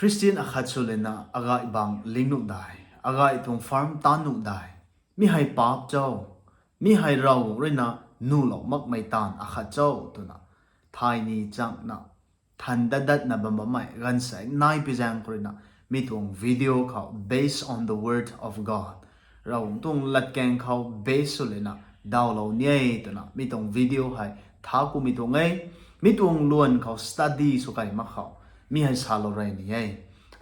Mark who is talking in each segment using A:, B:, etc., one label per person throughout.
A: Christian akhat sulena aga ibang lingnu dai aga itong farm tanu dai mi hai pap chau mi hai rau rena nu lo mak mai tan akhat chau tuna thai ni chang na than dadat na bamba mai gan sai nai pijang korina mi tong video khau based on the word of God rau tung lat keng khau based sulena daw lo nie tuna mi tong video hai tha ku mi tong ngai mi tong luan khau study su kai ma khau mi hai salo rai ni ai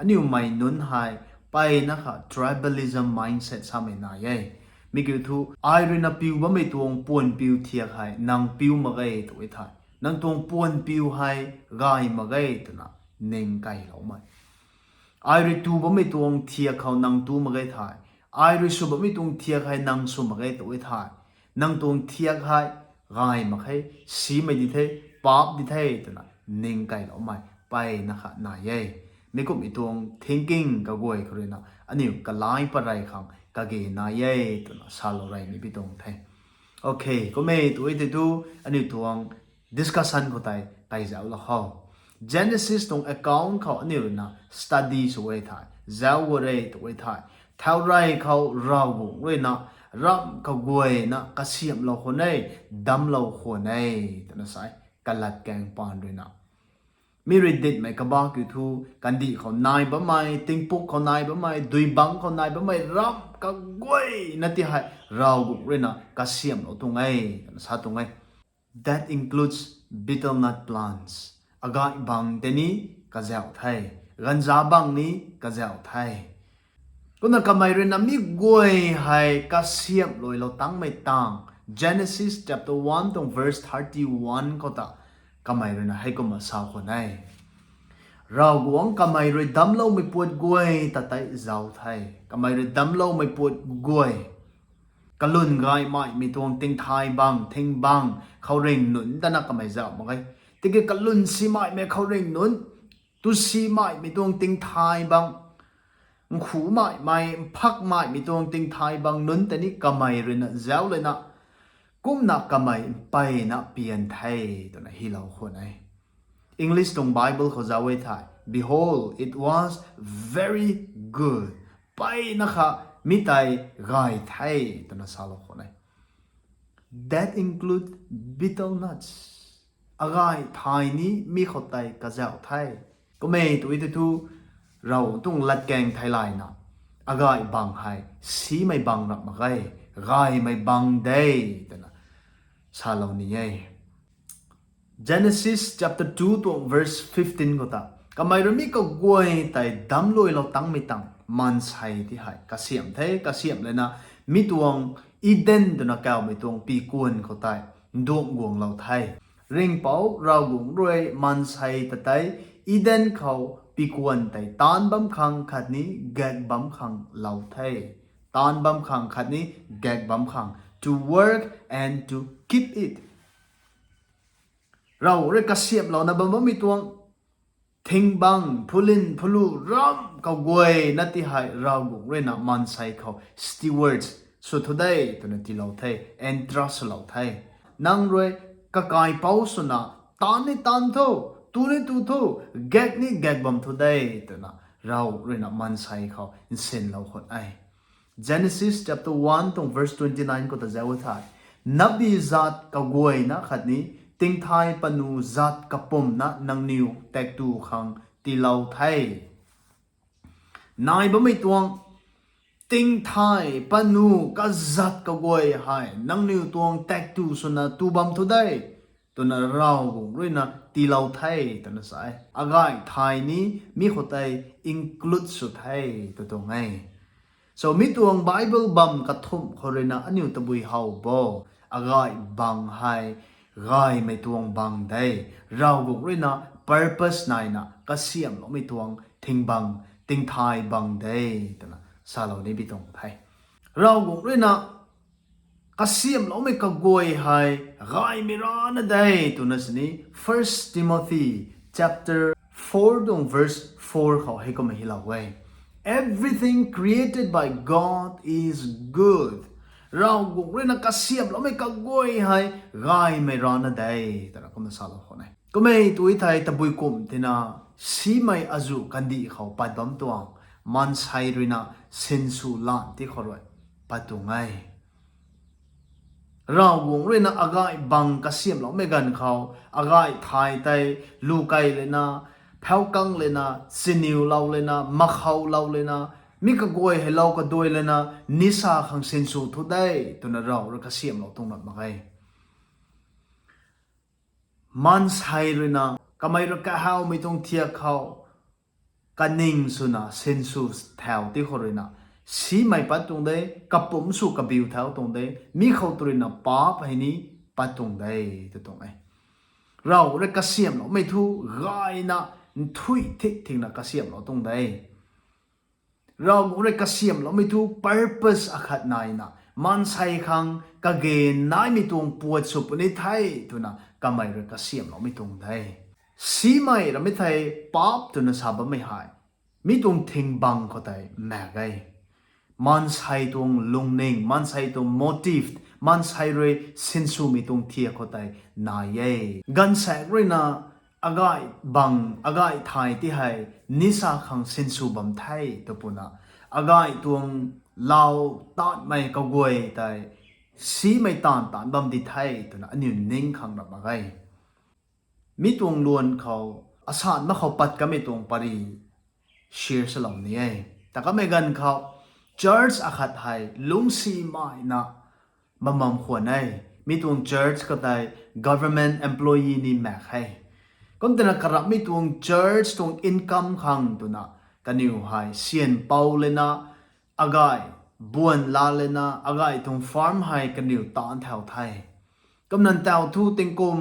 A: ani mai nun hai pai na kha tribalism mindset sa mai na ye mi ki thu ai ri na piu ba mai tuang pon piu thiak hai nang piu ma gai to i thai nang tuang pon piu hai gai ma gai to na neng kai lo mai ai ri tu ba mai tuang thiak khau nang tu ma gai thai ai ri su ba mai tuang thiak hai nang su ma gai to i thai nang tuang thiak hai gai ma khai si mai di the pap di the to na neng kai lo mai pai na kha na ye mi kum itong thinking ka goi khorena ani ka lai parai khang ka ge na ye to na salo rai ni bitong thai okay ko me tu ite tu ani tuang discussion ko tai za la ho Genesis tong account khaw ani na study so we thai zaw wo re to we thai thau rai khaw raw wo we na ram ka goi na ka siam lo ho nei dam lo ho nei to na sai kalat kang pan re na mi reddit mai ka ba ki thu kan di kho nai ba mai ting puk kho nai ba mai dui bang kho nai ba mai ram ka goi na ti hai raw gu re na ka siam lo tu ngai sa tu ngai that includes betel nut plants aga bang te ni ka zau thai ganja bang ni ka zau thai kuna ka mai re na mi goi hai ka siam loi lo tang mai tang Genesis chapter 1 tong verse 31 ko ta kamay rin na hay kumasaw ko na eh. Raw guwang kamay rin damlaw may puwad guway tatay zaw thay. Kamay rin damlaw may puwad guway. Kalun gay may mitong ting thay bang, ting bang, kaw rin nun, dana kamay zaw mo kay. Tigi kalun si may kaw rin nun, tu si mitong ting thay bang. Khu may pak mitong ting thay bang nun, tani kamay rin na zaw rin na. Kum na kamay pai na pian thay to na hilaw ko na English tong Bible ko zawe thay behold it was very good pai na ka mitay gai thay to na salo ko na that include betel nuts agai thai ni mi khotay ka zaw thay kumay tu ito tu raw tung lat keng thay lai na agai bang hai si may bang rak magay gai may bang day to na salo niya Genesis chapter 2 to verse 15 ko ta kamay rami ka guay tay damloy law tang mitang mans hay ti hay kasiam le na mituang Eden do na kaw mituang pikuan ko tay ndong guang law thay ring pau raw guang ruay mans hay tatay Eden kaw pikuan tay tan bam khang khat ni gag bam khang law thay tan bam khang khat ni gag bam khang to work and to keep it raw re kasiam law na bam mi tuang thing bang phulin phulu ram ka goi na ti hai raw gu re na man sai kho stewards so today to na ti law thai and trust law thai nang roi ka kai pau su na tan ni tan tho tu ni tu tho gag ni gag bam today to na raw re na man sai kho in sin law khot ai Genesis chapter 1 tong verse 29 ko ta zaw thai nabi zat ka goi na khat ni ting thai panu zat kapom na nang niu tek tu khang ti lau thai nai ba mai tuang ting thai panu ka zat ka goi hai nang niu tuang tek tu suna tu bam thu dai to na raw gu roi na ti lau thai to na sai agai thai ni mi khotai include su thai to ngai so mi tuang Bible bam ka thum khorena aniu tabui hau bo agai bang hai gai mai tuang bang dai raw gu rina purpose nai na kasiam lo mi tuang thing bang ting thai bang dai tana salo ni bitong thai raw gu rina kasiam lo mi ka goi hai gai mi ra na dai tuna sini 1 Timothy chapter 4 dong verse 4 kho he ko ma hilaw wai everything created by God is good raw gu rena kasiam lo mai ka goi hai gai mai rana dai tara kom salo khonai komei tui thai tabui kum tina สีไม่อาจุกันดีเขาปัดบำตัวมันใช้ด้วยนะเซนสูลานที่เขาด้วยปัดตรงไงเราวงเลยนะอากาศบังกระเสียมเราไม่กันเขาอากาศไทยไตลูกไกเลยนะแพ้วกังเลยนะสินิวเราเลยนะมะเขาเราเลยนะมิกะกวยให้เราก็ด้วยเลยนะนิสาขังเซนสูทุได้ตัวนั้นเรากระเสียมเราตรงนั้นมาไงมันใช่เลยนะก็ไม่รักเขาไม่ต้องเทียบเขากันนิ่งสุนะเซนสูแถวที่เขาเลยนะสีไม่ปัดตรงได้กับผมสู้กับบิวแถวตรงได้มีเขาตัวเลยนะป้าไปนี้ปัดตรงได้ตัวตรงไหนเราเรียกกระเสียมเราไม่ถูกง่ายนะทุยทิศถึงนะกระเสียมเราตรงได้เราเรียกกระเสียมเราไม่ถูก purpose อาคัดนายนะมันใส่ขังกะเกณฑ์นายไม่ตรงปวดสุปนิทัยตัวนะก็ไม่เรียกกระเสียมเราไม่ตรงได้สีไม่เราไม่ไทยป๊อปตัวนะสาบไม่หายมีตรงทิ้งบังเขาได้แม่ไงมันใช้ตรงลงนิ่งมันใช้ตรง motive มันใช้เลยสินสูมีตรงเทียเขาได้นายเย่กันแสกเลยนะอากาศบังอากาศไทยที่ให้นิสาขังสินสูบัมไทยตัวปุ่นนะอากาศตรงเราตัดไม่กกวยแต่สีไม่ตันบัมดิไทยตัวนะอันนี้นิ่งขังแบบไงมีตรงล้วนเขาอาสามาเขาปัดก็ไม่ตรงปรีเชียร์สลับนี้แต่ก็ไม่กันเขาchurch อาคัดไทยลุงสีไม่นะมัมควรให้มีตรง church ก็ได้ government employee นี่แม็กให้ก็แต่ละกระมีตรง church ตรง income ขังตัวนะกันอยู่ให้เสียนเปาเลยนะอากาศบวนลาเลยนะอากาศตรง farm ให้กันอยู่ตอนแถวไทยก็นั้นแถวทูติงกุม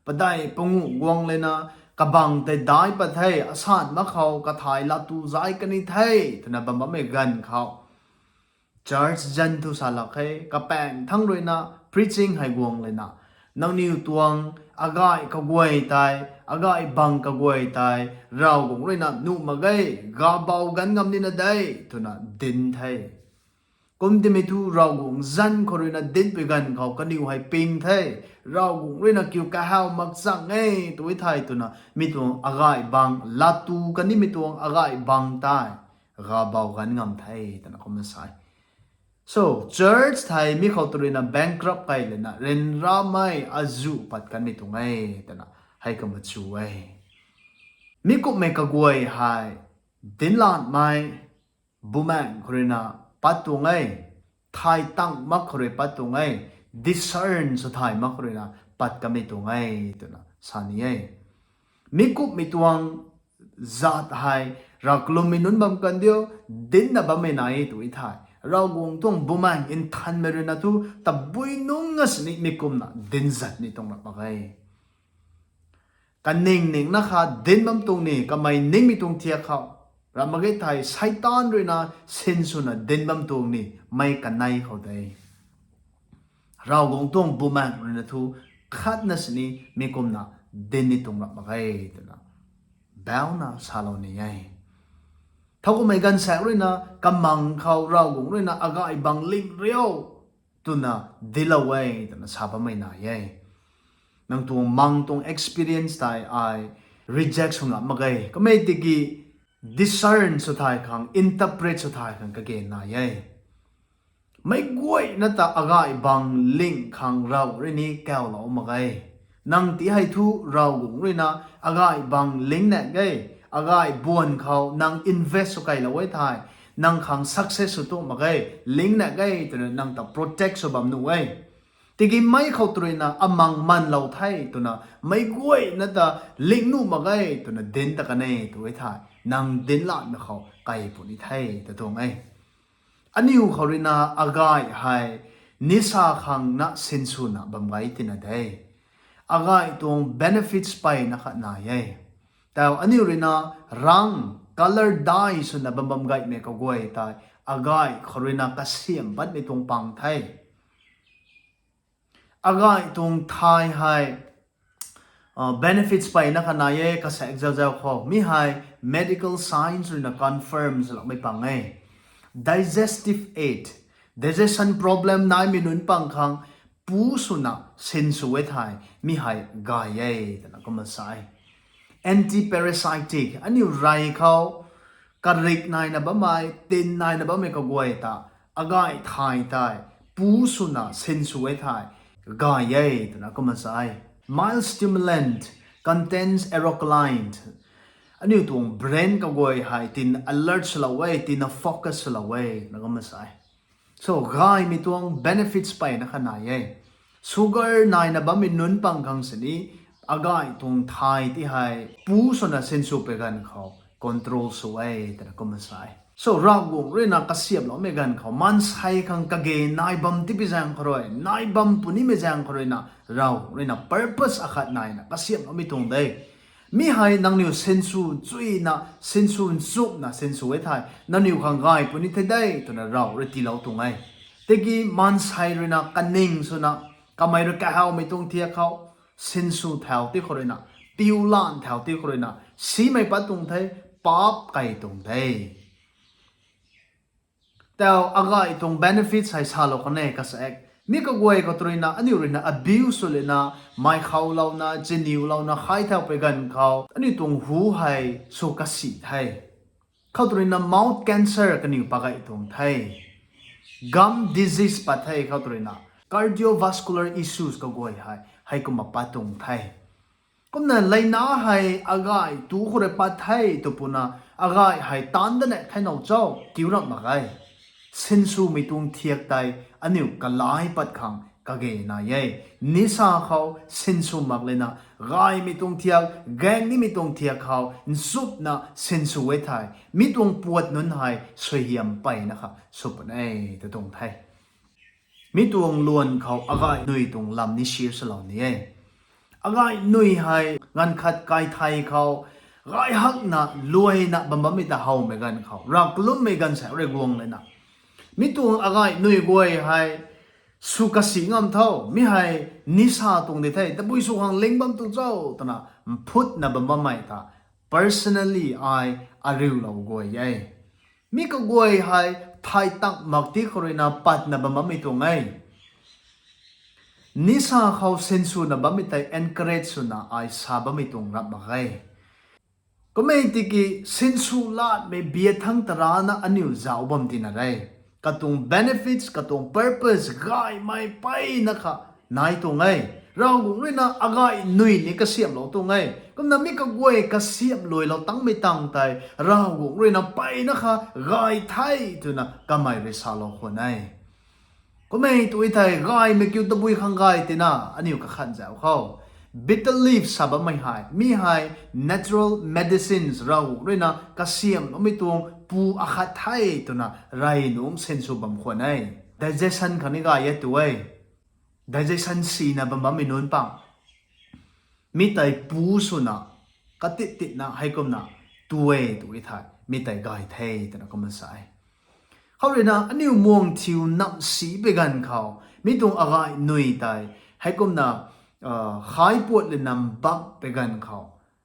A: ปะได้ปงูวงเลยนะกบังแต่ได้ปะไทยอาสานมาเขากระทายลาตูใจกันนี่ไทยแต่นะบัมไม่กันเขาchurch จันทุสาลักให้กับแปงทั้งเลยนะ preaching ให้วงเลยนะนังนิวตวงอากาศกกวยตายอากาศบังกกวยตายเราวงเลยนะนุ่มมาไงกาเบากันงำนี่นะได้ทุนะดินไทยกุมที่ไม่ทูเราวงจันคนเลยนะดินไปกันเขากันนิวให้ปิงไทยเราวงเลยนะคิวกะฮาวมักสั่งไงตัวไทยตัวนะมีตัวอากาศบังลาตูกันนี่มีตัวอากาศบังตายกาเบากันงำไทยตัวนะคอมเมนต์ใส่so church ไทยมีเขาตัวเรนนะ bankrupt ไปเลยนะเรนราไม่อาจุปัดกันไม่ตรงไงแต่นะให้กำมาช่วยมีกุไม่กะกวยให้ดินลานไม่บูแมนคนเรนนะปัดตรงไงไทยตั้งมักคนเรปัดตรงไง discern สุดท้ายมักคนเรนนะปัดกันไม่ตรงไงแต่นะสานีไงมีกุไม่ตวงจัดให้รักลมมินุนบัมกันเดียวดินนะบัมไม่ไหนตัวไทยเรากงต้องบุมังอินทันเมรินาทูแต่บุยนุ่งสนิมิกุมนะดินจัดนี่ตรงนั้นมาไงกันนิ่งนะคะดินบัมตรงนี้ก็ไม่นิ่งมีตรงเทียเขาเรามาเกตไทยไซตันด้วยนะเซนสุนะดินบัมตรงนี้ไม่กันในเขาได้เรากงต้องบุมังเรินาทูขัดนะสนิมิกุมนะดินนี่ตรงนั้นมาไงแต่นะเบลนะซาโลนี่ไงถ้าก็ไม่กันแสกเลยนะกำมังเขาเรากงเลยนะอากาศบังลิงเรียวตัวน่ะดิลเอาไว้ตัวน่ะสาบไม่น่าเย่นั่งตัวมังตรง experience ได้ไอ reject สุนัขมาไงก็ไม่ติกี discern สุดท้ายครั้ง interpret สุดท้ายครั้งก็เกณฑ์น่าเย่ไม่กวยนั่นแต่อากาศบังลิงครั้งเราเรื่องนี้แก้วเรามาไงนั่งที่ให้ทุเรากงเลยนะอากาศบังลิงเนี่ยไงอากาศบวนเขานั่ง invest สุกัยละไว้ทายนั่งขัง success สุดตัวมาไงลิงเนี่ยไงตัวนั่งแต่ protect สุบัมนุ่ยที่กินไม่เขาตัวน่ะอมังมันเราไทยตัวน่ะไม่กล้วยนั่นแต่ลิงนู่มาไงตัวน่ะเดินตะกันเองตัวไอ้ทายนั่งเดินละไม่เขาไก่ปุ่นไทยแต่ตัวไงอันนี้เขาเรียนนะอากาศให้นิสาขังน่ะเซนซูน่ะบำไงที่นั่นได้อากาศตรง benefits ไปนะคะนายแต่อันนี้เรียนนะรัง color dye สุนัขบำไงไม่ก็กล้วยตายอากาศเขาเรียนนะกระเสียมบัดไม่ตรงปังไทยอากาศตรงไทยให้ benefits ไปนะคะนายก็เสกเจ้าเขามีให้ medical science เรียนนะ confirm สลับไม่ปังไง digestive aid digestion problem นายมีนุนปังคังปูสุนัขเซนสุเวทายมีให้กายแต่ละก็มาใส่ anti parasitic อันนี้ไรเขากระริกนายนะบ่ไม่ตินนายนะบ่ไม่ก็กวยตาอากาศไทยไทยปูสุนะเซนสุเวไทยกายเย่ตัวนะก็มาใส่ mild stimulant contains erocoline อันนี้ตัว brain ก็กวยให้ติน alert สละเว้ติน focus สละเว้นะก็มาใส่ so กายมีตัว benefits ไปนะขนาดเย่ sugar นายนะบ่มีนุนปังคังสนี้อากาศตรงไทยที่ให้ปูสุนะเซนสุไปกันเขา control สวยแต่ก็มาใส่ so รากวงเรื่องนักเสียบเราไม่กันเขามันใช้คังกะเกนายบัมที่ไปแจงครอยนายบัมปุนี่ไม่แจงครอยนะเราเรื่องนัก purpose อาขัดนายนะกเสียบเราไม่ตรงได้มีให้นังนิวเซนซูจุยนะเซนซูซุปนะเซนซูไว้ไทยนังนิวขังไงปุนี่เทได้ตัวนั้นเราเรื่องที่เราตรงไงแต่กี้มันใช้เรื่องนักกันนิ่งสุนะก็ไม่รู้แกเขาไม่ตรงเทียเขาเซนซูแถวที่ครอยนะติวลานแถวที่ครอยนะสีไม่ปัดตรงไทยป๊อปไก่ตรงไทยแต่อากาศตรง benefits ให้ชาลกันเองก็สักมีก็กวยก็ตัวนี้นะอันนี้เรื่องนะ abuse เลยนะไม่เข้าเรานะเจนิวเรานะใครเท่าไปกันเขาอันนี้ตรงหูให้สุขสิทธิ์ให้เขาตัวนี้นะ mouth cancer กันอยู่ปากไอ้ตรงไทย gum disease ปัดไทยเขาตัวนี้นะ cardiovascular issues ก็กวยให้ก็มาปัดตรงไทยก็นั่นเลยนะให้อากาศตัวคนปัดไทยตัวปุ่นนะอากาศให้ตันเดนเนี่ยให้น้องเจ้าติวรับมาไงเซนซูไม่ตรงเทียกไตอันนี้ก็ไล่ปัดขังก็เกน่าเย่นิสาเขาเซนซูมากเลยนะไกไม่ตรงเทียกแกงนี่ไม่ตรงเทียกเขาซุปนะเซนซูเวทไทยไม่ตรงปวดนุนให้สวยเยี่ยมไปนะครับซุปนี่แต่ตรงไทยไม่ตรงล้วนเขาอากาศนุยตรงลำนิชิร์สเหล่านี้อากาศนุยให้งานขัดไกไทยเขาไกหักนะรวยนะบัมบัมไม่ตาเฮาไม่กันเขารักลุ่มไม่กันแสเรื่องวงเลยนะมิตัวอากาศนุยกวยให้สุขสิงามเท่ามิให้นิสาตรงเดทัยแต่บุยสุขังเล็งบัมตัวเจ้าตนะพุทธนะบัมบัมไม่ตา personally I อาริวเรากวยยัยมิก็กวยให้ไทยตั้งมักที่คนนะปัดนะบัมบัมไม่ตรงไงนิสาเขาเซนซูนะบัมไม่ตาย encourage สุนะไอซาบัมไม่ตรงรับมาไงก็ไม่ติกีเซนซูลาดไม่เบียดทั้งตรานะอันนี้จะเอาบัมตินะไรกระตุง benefits กระตุง purpose ง่ายไม่ไปนะคะนายตรงไงเราคงเลยนะอากาศหนุ่ยนี่ก็เสียบเราตรงไงก็นั่นไม่ก็กวยก็เสียบลอยเราตั้งไม่ตั้งใจเราคงเลยนะไปนะคะง่ายไทยตัวนะก็ไม่ได้สาเราคนไหนก็ไม่ตัวไทยง่ายไม่เกี่ยวกับบุยข้างง่ายตินะอันนี้ก็ขันเจ้าเขา bitter leaf สับไม่หายมีหาย natural medicines เราเลยนะก็เสียบเราไม่ตรงปูอาคาไทยตัวน่ะไรนุ่มเซนซูบัมคนไอ้ digestion คันนี้ก็ยังตัวไอ้ digestion สีน่ะบัมบัมไม่นุ่นปังมีแต่ปูสุน่ะก็ติดน่ะให้ก็น่ะตัวไอ้ไทยมีแต่กายไทยตัวน่ะก็มาใส่เขาเลยนะอันนี้มองทิวนับสีไปกันเขามีตรงอะไรหน่วยไทยให้ก็น่ะหายปวดเลยนำบักไปกันเขา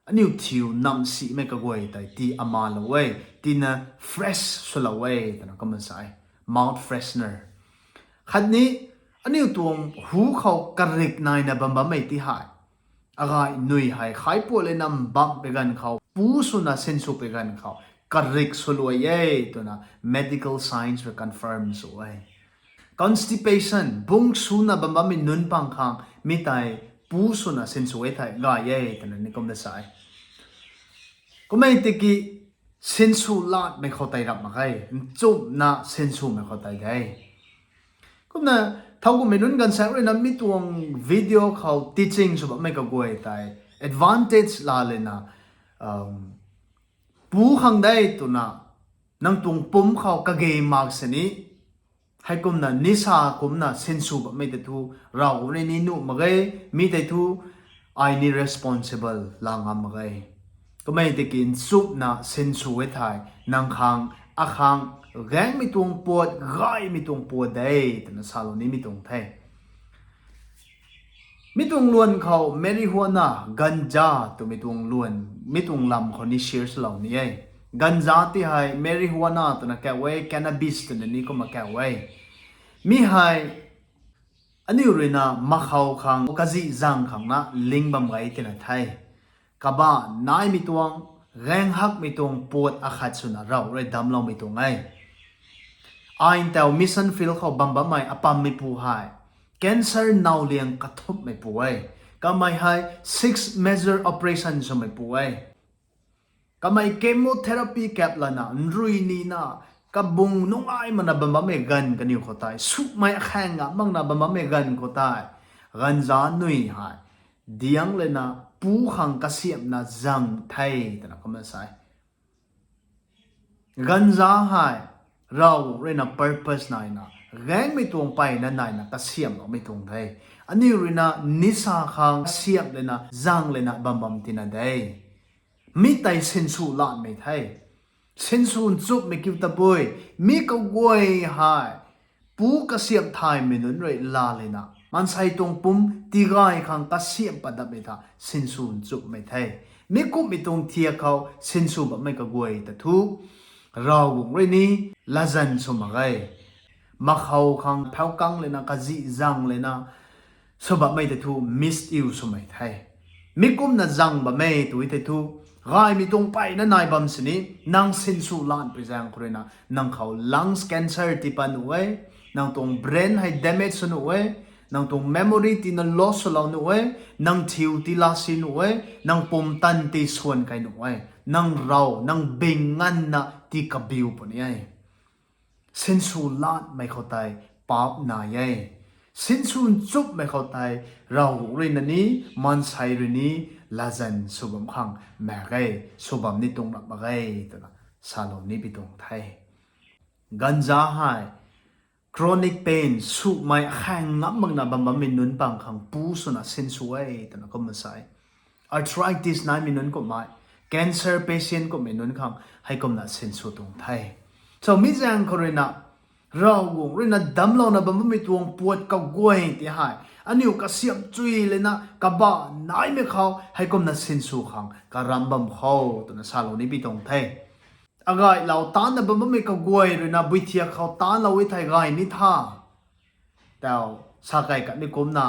A: อันนี้ทิวนำสีไม่ก็กวยแต่ที่อามาละเว้ยที่น่ะ fresh สุดละเว้ยแต่น่ะก็มันใส่ mouth freshener ขัดนี้อันนี้ตัวหูเขากระริกนายนะบัมบัมไม่ที่หายอะไรหนุ่ยหายหายปวดเลยนำบักไปกันเขาปูสุนะเซนสุไปกันเขากระริกสุดเลยตัวน่ะ medical science ไป confirm สุดเลย constipation บุ้งสุนะบัมบัมไม่นุนปังคังมีแต่ปูสุนะเซนสุไว้ไทยง่ายตัวนั้นนี่ก็ไม่ใส่ก็ไม่ติกีเซนซูลาดไม่เข้าใจรับมาไงจุบนะเซนซูไม่เข้าใจไงก็นะถ้ากูไม่รู้กันสักเรื่องนั้นมีตัววิดีโอเขา teaching สุดไม่ก็กวยแต่ advantage ลาเลยนะปูขังได้ตัวนะนั่งตรงปุ่มเขากระเกยมากสินี้ให้กุมนะนิสากุมนะเซนซูไม่แต่ทูเราในนี้นู่มาไงมีแต่ทู I need responsible ลางามมาไงก็ไม่ได้กินซุปนะเซนซูเวทายนังคังอาคังแรงไม่ตรงปวดง่ายไม่ตรงปวดได้แต่ในซาโลนี้ไม่ตรงแท้ไม่ตรงล้วนเขาเมริฮวานากัญจาตัวไม่ตรงล้วนไม่ตรงลำคนนี้เชียร์สเหล่านี้กัญจาที่ให้เมริฮวานาตัวนั้นแก่ไว้แคนาบิสตัวนี้ก็มาแก่ไว้มีให้อันนี้เรื่องนะมาเขาคังกะจิจังคังนะลิงบัมไงที่นั่นไทย กบ้านายมีตวงแรงหักมีตวงปวดอาขัดสุนะเราเลยดำเรามีตวงไงอินเตลมิสซันฟิลเขาบัมบัมไม่อปัมไม่ปูหายแคนเซอร์นาวเลียงกระทบไม่ป่วยก็ไม่ให้ six major operation จะไม่ป่วยก็ไม่เคมีเทอราปีแคปละนะรุยนีนะกับบุงนุ่งไอมันนะบัมบัมไม่กันกันอยู่เขาตายสุกไม่แข็งอ่ะมั่งนะบัมบัมไม่กันเขาตายกันจานุยหายเดียงเลยนะปูขังกระเสียมนะจังไทยแต่นะก็ไม่ใช่กันจาหายเราเรียนนะ purpose นายนะแรงไม่ตรงไปนั่นนายนะกระเสียมเราไม่ตรงไทยอันนี้เรียนนะนิสาขังเสียมเลยนะจังเลยนะบัมบัมตินาได้มิไตเซนสูลานไม่ไทยเซนสูนจุบไม่คิวตะบุยมีก็กวยหายปูกระเสียมไทยไม่นุนเลยลาเลยนะมันใส่ตรงปุ่มตีกายขังกระเสียมปัดไม่ท่าเซนสูนจุบไม่ไทยมีกุไม่ตรงเทียเขาเซนสูแบบไม่ก็กวยแต่ทุกเราวงเรนี้ลาจันสมัยมาเขาขังเผากังเลยนะกะจิจังเลยนะสบับไม่แต่ทุกมิสอิวสมัยไทยมีกุมนะจังแบบไม่ตัวแต่ทุกรายมีตรงไปนั่นนายบัมสนี้นางเซนสูลานไปแจ้งคนนะนางเขา lungs cancer ที่ปนวยนางตรง brain ให้ damage นวยนางตรง memory ที่นั่น loss เรานวยนางทิวที่ลาสินวยนางปมตันที่ส่วนกันนวยนางเรานางเบ่งงันนะที่กบิวปนยัยเซนสูลานไม่เข้าใจปาบนายเซนสูนจุบไม่เข้าใจเราเรื่องนี้มันใช่เรื่องนี้ลาจันสุบมขังแม่ไก่สุบมนิตรงนับมาไก่ตัวนะซาโลนี่ปิตรงไทยกันจ้าหาย chronic pain สุบไม่แข็งงับมังนะบัมบัมมินุนปังขังปูสุนะเซนสวยตัวนะก็มาใส่ arthritis นั้นมินุนก็ไม่ cancer patient ก็มินุนขังให้ก็มาเซนสุตรงไทย so มิจังคนนะเราวงเรื่องนั้นดำเรานะบัมบัมมิตวงปวดกับกวยที่หายอันนี้ก็เสียมจุยเลยนะกับบ้านนายไม่เขาให้ก็มาเซนสุขังการัมบัมเขาตัวนะซาโลนี่ปิตรงไทยอากาศเราตานนะบัมบัมมิกับกวยเลยนะวิธีเขาตานเราวิธีไงนิท่าแต่สากายกันนี่ก็น่า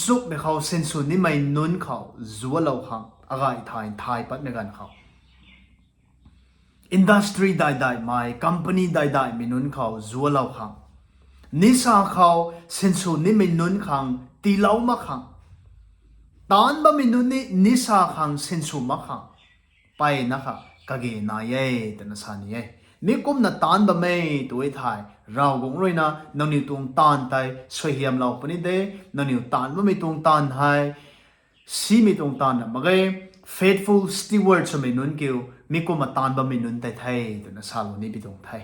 A: สุกไม่เขาเซนสุนี่ไม่นุนเขาจัวเราขังอากาศไทยปัดไม่กันเขาอินดัสทรีใดๆไม่คอมพานีใดๆไม่นุนเขาจัวเราขังนิสาเขาเซนสุนี่ไม่นุนขังตีเล่ามาขังตานบ่ไม่นุนนี่นิสาขังเซนสุมาขังไปนะคะกะเกนายแต่นะสานี่มีกุมนะตานบ่ไม่ตัวไทยเราคงรู้นะนนิวตรงตานไทยสวยเฮียมเราปนิเดนนิวตานบ่ไม่ตรงตานไทยซีมีตรงตานนะมาเก faithful steward สมัยนุนเกี่ยวมีกุมมาตานบ่ไม่นุนไทยแต่นะสาโลนี่ไปตรงไทย